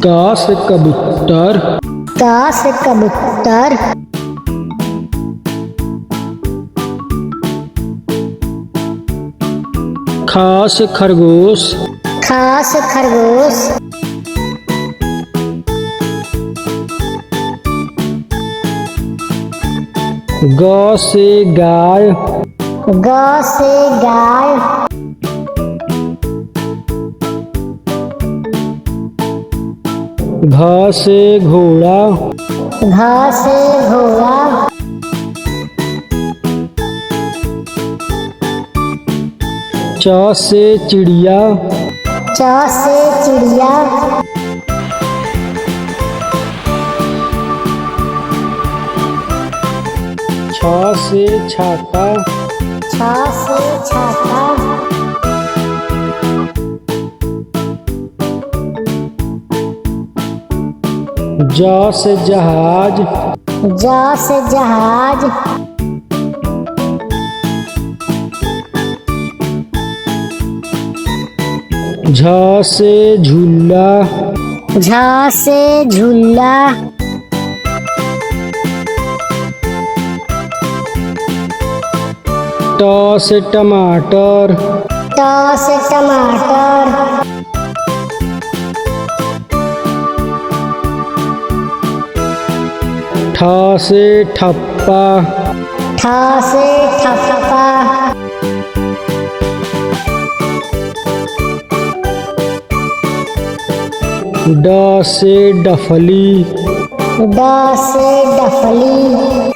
का से कबूतर। का से कबूतर। खा से खरगोश। खा से खरगोश। ग से गाय। ग से गाय। घ से घोड़ा। घ से घोड़ा। च से चिड़िया। च से चिड़िया। छ से छाता। छ से छाता। ज से जहाज। ज से जहाज। झ से झूला। झ से झूला। ट से टमाटर। ट से टमाटर। ठ से ठप्पा। ठ से ठप्पा। ड से डफली। ड से डफली।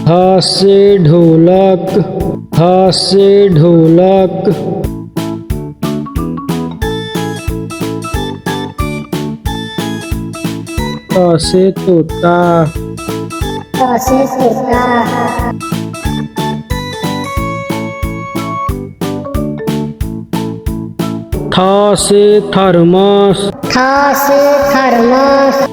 ह से ढोलक। ह से ढोलक। त से तोता। त से तोता। थ से थर्मस। थ से थर्मस।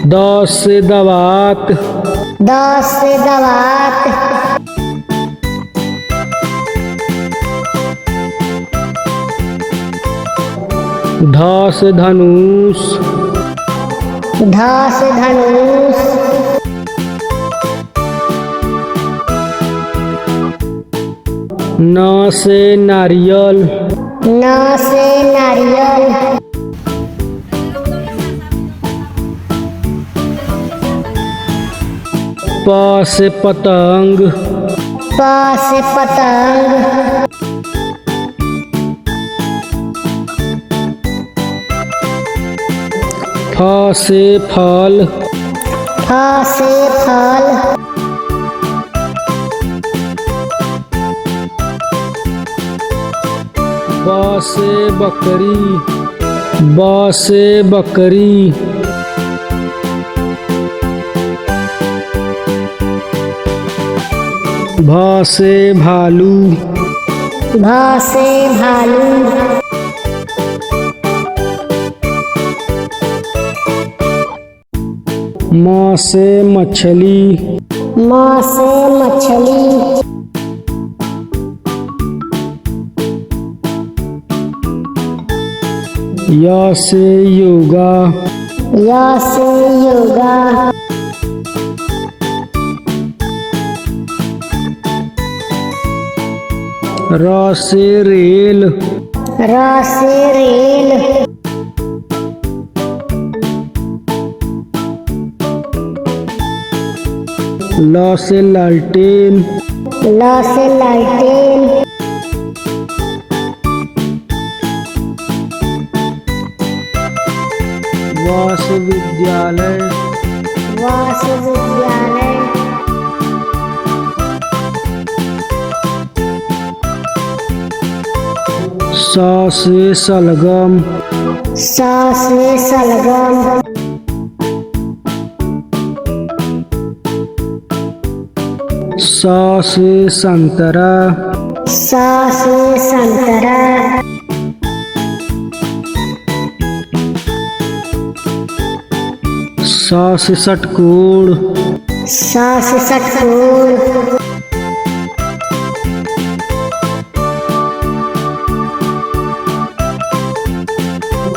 द से दवात। द से दवात। ध से धनुष। ध से धनुष। न से नारियल। न से नारियल। प से पतंग। प से पतंग। फ से फल। फ से फल। ब से बकरी। ब से बकरी। भ से भालू। भ से भालू। म से मछली। म से मछली। य से योगा। य से योगा। र से रेल। र से रेल। ल से लालटेन। ल से लालटेन। व से विद्यालय। व से विद्यालय। स से सलगम। स से सलगम। स से संतरा। स से संतरा। स से षटकोण। सा से षटकोण।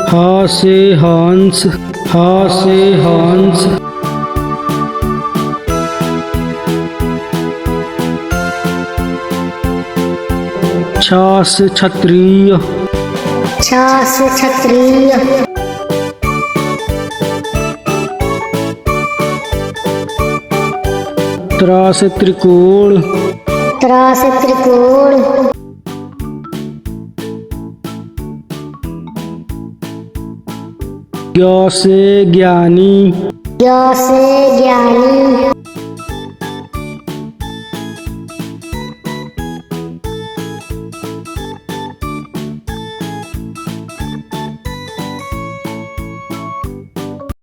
हा से हंस, हा से हंस। छा से क्षत्रिय, छा से क्षत्रिय। त्रा से त्रिकोण, त्रा से त्रिकोण। ज्ञ से ज्ञानी, ज्ञ से ज्ञानी।